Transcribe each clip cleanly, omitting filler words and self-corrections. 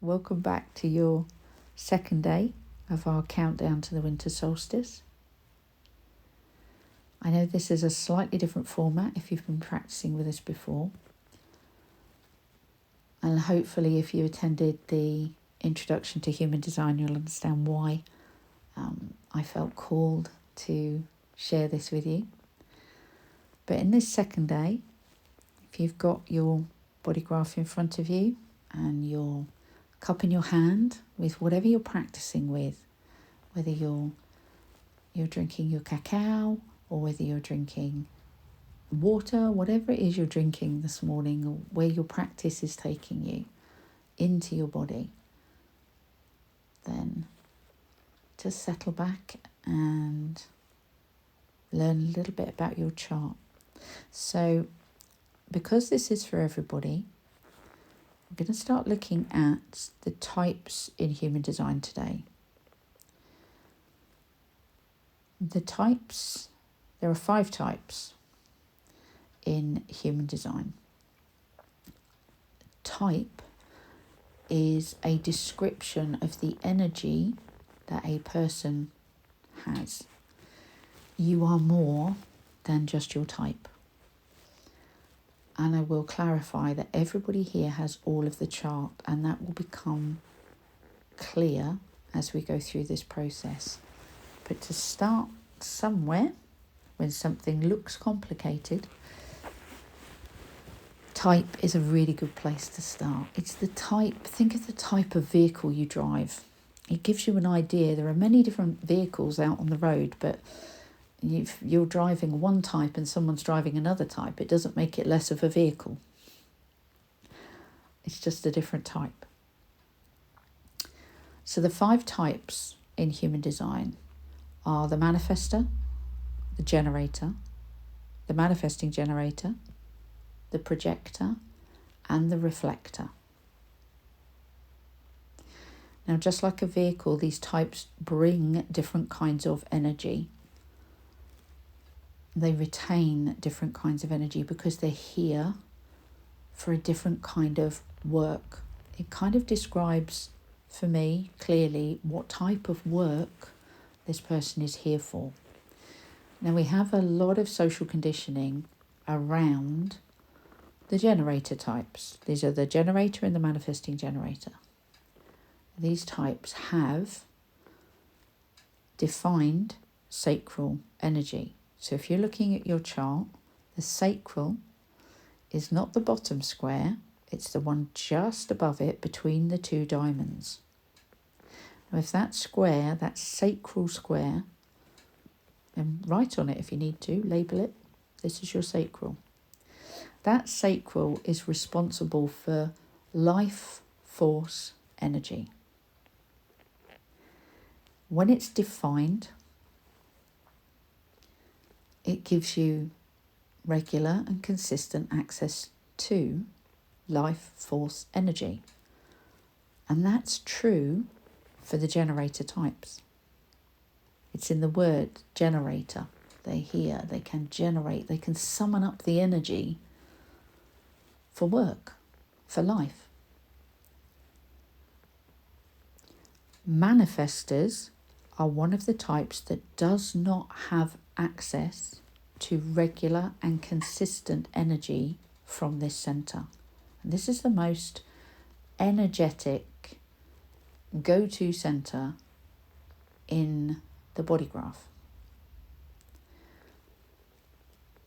Welcome back to your second day of our countdown to the Winter Solstice. I know this is a slightly different format if you've been practicing with us before. And hopefully if you attended the introduction to human design, you'll understand why I felt called to share this with you. But in this second day, if you've got your body graph in front of you and your cup in your hand with whatever you're practicing with, whether you're drinking your cacao or whether you're drinking water, whatever it is you're drinking this morning, or where your practice is taking you into your body, then just settle back and learn a little bit about your chart. So because this is for everybody, I'm going to start looking at the types in human design today. The types, there are 5 types in human design. Type is a description of the energy that a person has. You are more than just your type. And I will clarify that everybody here has all of the chart, and that will become clear as we go through this process. But to start somewhere, when something looks complicated, type is a really good place to start. It's the type, think of the type of vehicle you drive. It gives you an idea. There are many different vehicles out on the road, but if you're driving one type and someone's driving another type, it doesn't make it less of a vehicle. It's just a different type. So the 5 types in human design are the manifestor, the generator, the manifesting generator, the projector, and the reflector. Now, just like a vehicle, these types bring different kinds of energy. They retain different kinds of energy because they're here for a different kind of work. It kind of describes, for me, clearly what type of work this person is here for. Now, we have a lot of social conditioning around the generator types. These are the generator and the manifesting generator. These types have defined sacral energy. So if you're looking at your chart, the sacral is not the bottom square, it's the one just above it between the 2 diamonds. Now if that square, that sacral square, then write on it if you need to, label it, this is your sacral. That sacral is responsible for life force energy. When it's defined, it gives you regular and consistent access to life force energy. And that's true for the generator types. It's in the word generator. They're here, they can generate, they can summon up the energy for work, for life. Manifestors are one of the types that does not have access to regular and consistent energy from this center. And this is the most energetic go-to center in the body graph.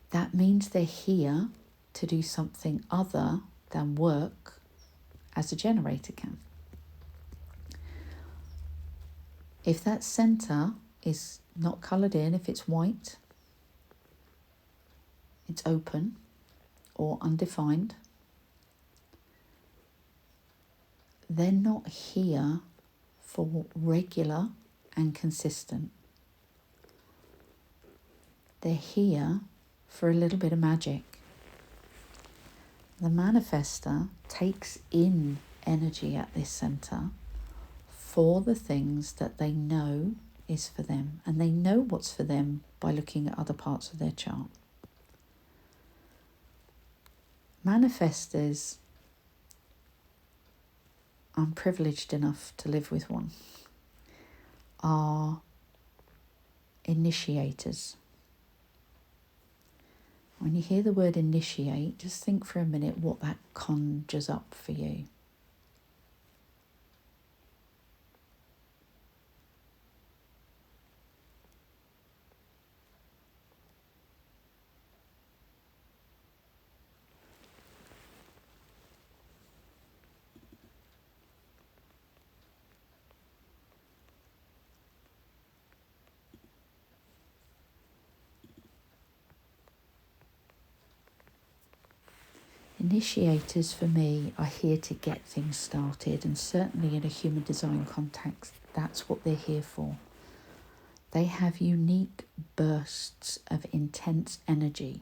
That means they're here to do something other than work as a generator can. If that center is not coloured in, if it's white, it's open or undefined, they're not here for regular and consistent. They're here for a little bit of magic. The manifestor takes in energy at this center for the things that they know is for them, and they know what's for them by looking at other parts of their chart. Manifestors I'm privileged enough to live with one, are initiators. When you hear the word initiate, just think for a minute what that conjures up for you. Initiators for me are here to get things started, and certainly in a human design context, that's what they're here for. They have unique bursts of intense energy.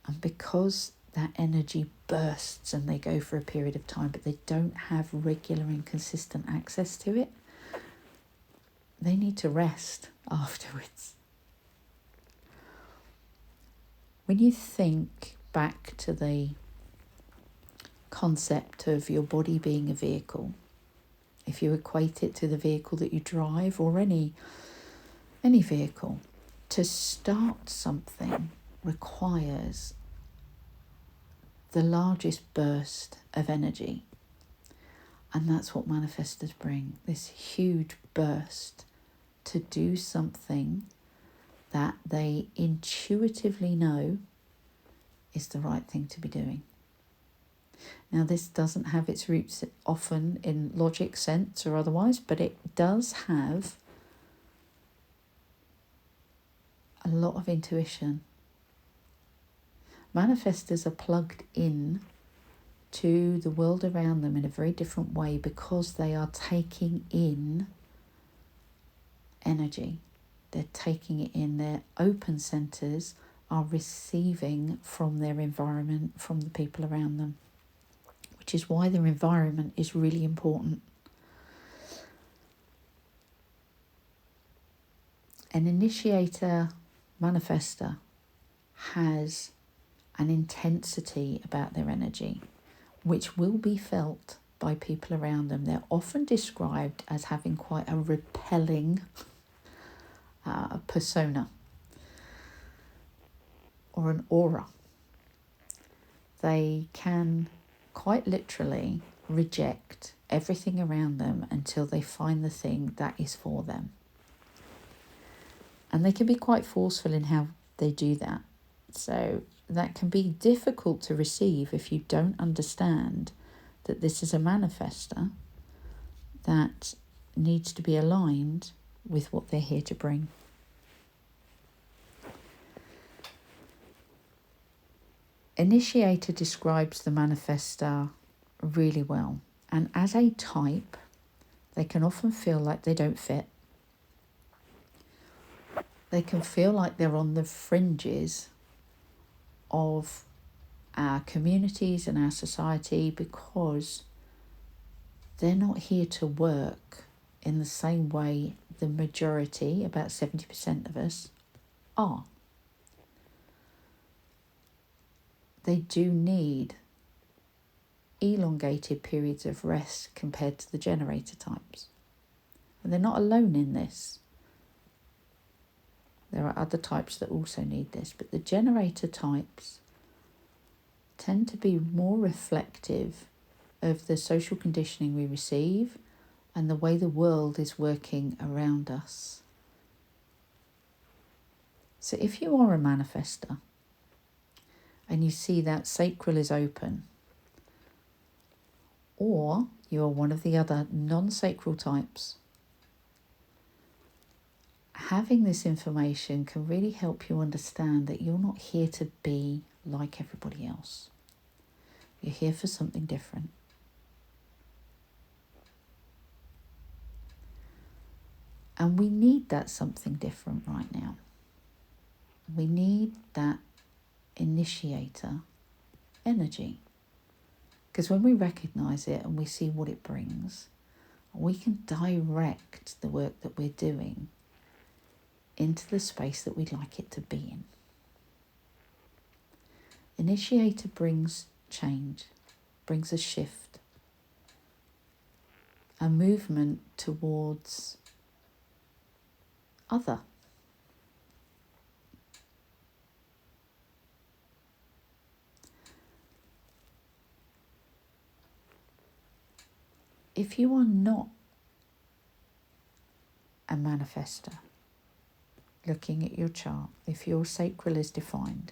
And because that energy bursts and they go for a period of time, but they don't have regular and consistent access to it, they need to rest afterwards. When you think back to the concept of your body being a vehicle, if you equate it to the vehicle that you drive or any vehicle, to start something requires the largest burst of energy. And that's what manifestors bring, this huge burst to do something that they intuitively know is the right thing to be doing. Now, this doesn't have its roots often in logic, sense, or otherwise, but it does have a lot of intuition. Manifestors are plugged in to the world around them in a very different way because they are taking in energy. They're taking it in. Their open centers are receiving from their environment, from the people around them, which is why their environment is really important. An initiator manifestor has an intensity about their energy, which will be felt by people around them. They're often described as having quite a repelling persona or an aura. They can quite literally reject everything around them until they find the thing that is for them. And they can be quite forceful in how they do that. So that can be difficult to receive if you don't understand that this is a manifestor that needs to be aligned with what they're here to bring. Initiator describes the manifestor really well. And as a type, they can often feel like they don't fit. They can feel like they're on the fringes of our communities and our society because they're not here to work in the same way the majority, about 70% of us, are. They do need elongated periods of rest compared to the generator types. And they're not alone in this. There are other types that also need this, but the generator types tend to be more reflective of the social conditioning we receive and the way the world is working around us. So if you are a manifestor and you see that sacral is open, or you are one of the other non-sacral types, having this information can really help you understand that you're not here to be like everybody else. You're here for something different. And we need that something different right now. We need that initiator energy. Because when we recognize it and we see what it brings, we can direct the work that we're doing into the space that we'd like it to be in. Initiator brings change. brings a shift, a movement towards other. If you are not a manifester, looking at your chart, if your sacral is defined,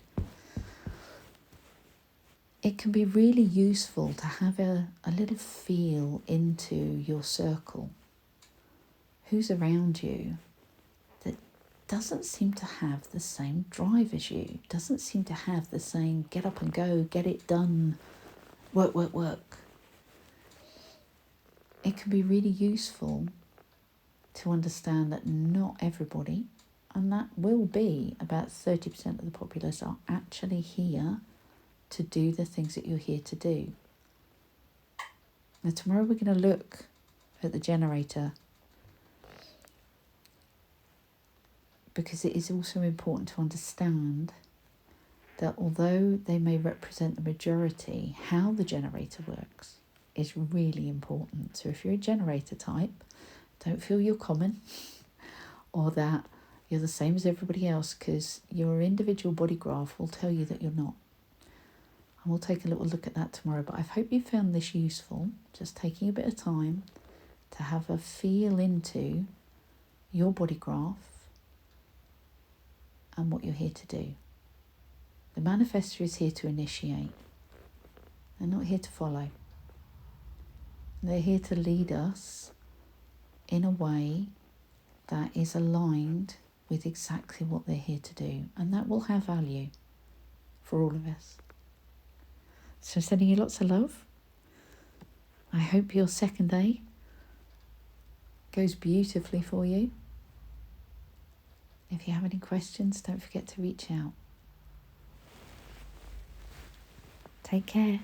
it can be really useful to have a little feel into your circle. Who's around you that doesn't seem to have the same drive as you, doesn't seem to have the same get up and go, get it done, work, work, work. It can be really useful to understand that not everybody, and that will be about 30% of the populace, are actually here to do the things that you're here to do. Now tomorrow we're going to look at the generator, because it is also important to understand that although they may represent the majority, how the generator works is really important. So if you're a generator type, don't feel you're common or that you're the same as everybody else, because your individual body graph will tell you that you're not. And we'll take a little look at that tomorrow. But I hope you found this useful, just taking a bit of time to have a feel into your body graph and what you're here to do. The manifestor is here to initiate. They're not here to follow. They're here to lead us in a way that is aligned with exactly what they're here to do. And that will have value for all of us. So sending you lots of love. I hope your second day goes beautifully for you. If you have any questions, don't forget to reach out. Take care.